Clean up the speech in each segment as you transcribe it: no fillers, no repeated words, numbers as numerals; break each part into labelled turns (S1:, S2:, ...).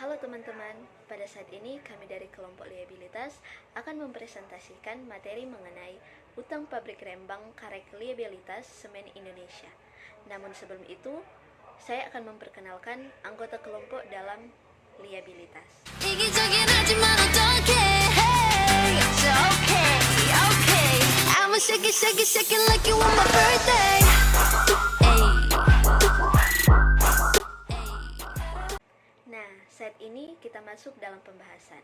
S1: Halo teman-teman, pada saat ini kami dari kelompok liabilitas akan mempresentasikan materi mengenai utang pabrik Rembang Karek Liabilitas Semen Indonesia. Namun sebelum itu, saya akan memperkenalkan anggota kelompok dalam liabilitas. 이기적인 하지만 어떡해 hey, it's okay, okay I'ma shake it, shake it, shake it like you want my birthday Nah, saat ini kita masuk dalam pembahasan,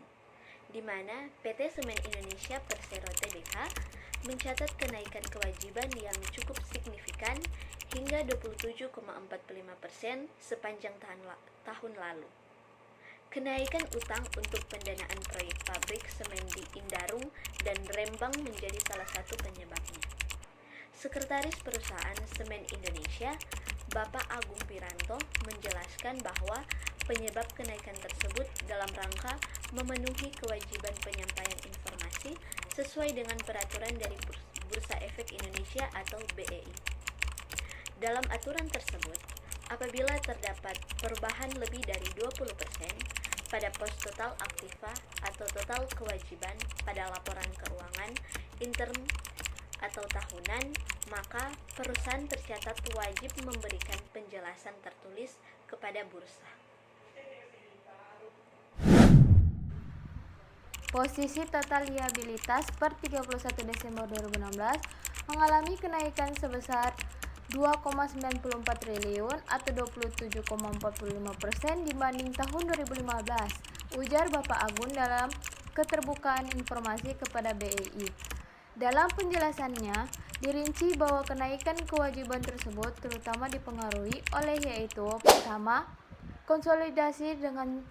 S1: di mana PT Semen Indonesia Persero Tbk mencatat kenaikan kewajiban yang cukup signifikan hingga 27,45% sepanjang tahun lalu. Kenaikan utang untuk pendanaan proyek pabrik semen di Indarung dan Rembang menjadi salah satu penyebabnya. Sekretaris Perusahaan Semen Indonesia, Bapak Agung Piranto, menjelaskan bahwa penyebab kenaikan tersebut dalam rangka memenuhi kewajiban penyampaian informasi sesuai dengan peraturan dari Bursa Efek Indonesia atau BEI. Dalam aturan tersebut, apabila terdapat perubahan lebih dari 20% pada pos total aktiva atau total kewajiban pada laporan keuangan intern atau tahunan, maka perusahaan tercatat wajib memberikan penjelasan tertulis kepada bursa.
S2: Posisi total liabilitas per 31 Desember 2016 mengalami kenaikan sebesar 2,94 triliun atau 27,45% dibanding tahun 2015, ujar Bapak Agun dalam keterbukaan informasi kepada BEI. Dalam penjelasannya, dirinci bahwa kenaikan kewajiban tersebut terutama dipengaruhi oleh yaitu pertama, konsolidasi dengan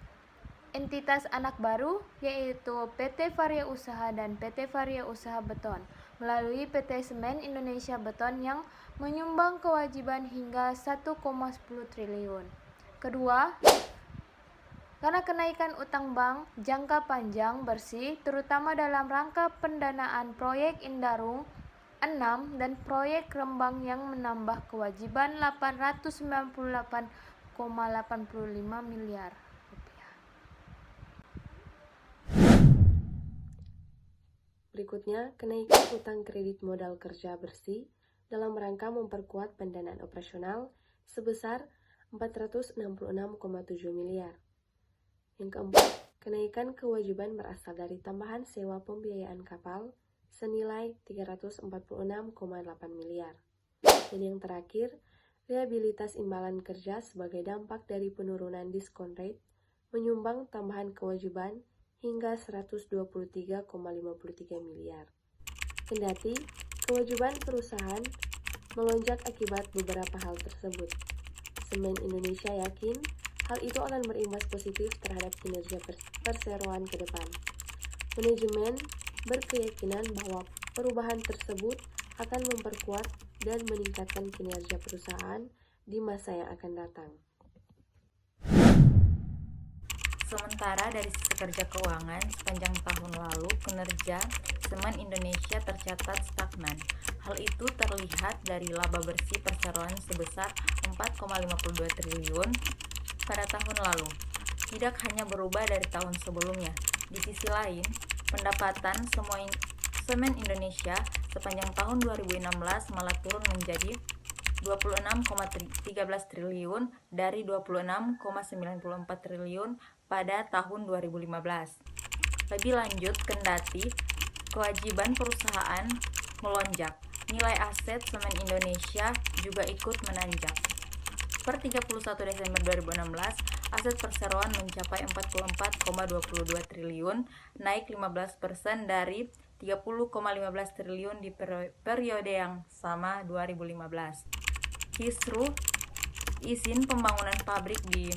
S2: entitas anak baru yaitu PT Varia Usaha dan PT Varia Usaha Beton melalui PT Semen Indonesia Beton yang menyumbang kewajiban hingga 1,10 triliun. Kedua, karena kenaikan utang bank jangka panjang bersih terutama dalam rangka pendanaan proyek Indarung 6 dan proyek Rembang yang menambah kewajiban 898,85 miliar.
S3: Berikutnya, kenaikan utang kredit modal kerja bersih dalam rangka memperkuat pendanaan operasional sebesar 466,7 miliar. Yang keempat, kenaikan kewajiban berasal dari tambahan sewa pembiayaan kapal senilai 346,8 miliar. Dan yang terakhir, liabilitas imbalan kerja sebagai dampak dari penurunan diskon rate menyumbang tambahan kewajiban hingga 123,53 miliar. Kendati kewajiban perusahaan melonjak akibat beberapa hal tersebut, Semen Indonesia yakin hal itu akan berimbas positif terhadap kinerja perseroan ke depan. Manajemen berkeyakinan bahwa perubahan tersebut akan memperkuat dan meningkatkan kinerja perusahaan di masa yang akan datang.
S4: Sementara dari sisi kerja keuangan, sepanjang tahun lalu kinerja Semen Indonesia tercatat stagnan. Hal itu terlihat dari laba bersih perseroan sebesar 4,52 triliun pada tahun lalu. Tidak hanya berubah dari tahun sebelumnya. Di sisi lain, pendapatan Semen Indonesia sepanjang tahun 2016 malah turun menjadi 26,13 triliun dari 26,94 triliun pada tahun 2015. Lebih lanjut, kendati kewajiban perusahaan melonjak, nilai aset Semen Indonesia juga ikut menanjak. Per 31 Desember 2016, aset perseroan mencapai 44,22 triliun, naik 15% dari 30,15 triliun di periode yang sama 2015. Kisru izin pembangunan pabrik di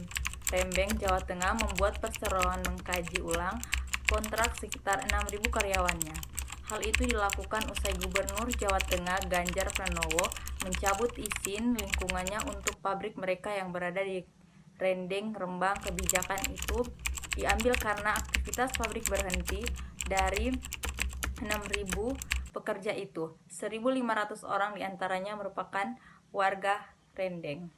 S4: Rembang, Jawa Tengah membuat perseroan mengkaji ulang kontrak sekitar 6.000 karyawannya. Hal itu dilakukan usai Gubernur Jawa Tengah Ganjar Pranowo mencabut izin lingkungannya untuk pabrik mereka yang berada di Rendeng, Rembang. Kebijakan itu diambil karena aktivitas pabrik berhenti. Dari 6.000 pekerja itu, 1.500 orang diantaranya merupakan warga Rendeng.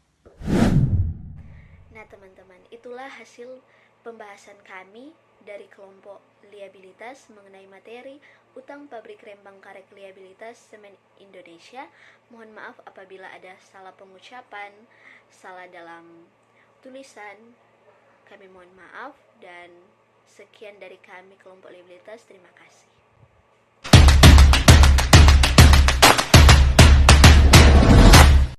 S1: Nah teman-teman, itulah hasil pembahasan kami dari kelompok liabilitas mengenai materi utang pabrik Rembang Karek Liabilitas Semen Indonesia. Mohon maaf apabila ada salah pengucapan, salah dalam tulisan. Kami mohon maaf, dan sekian dari kami kelompok liabilitas. Terima kasih.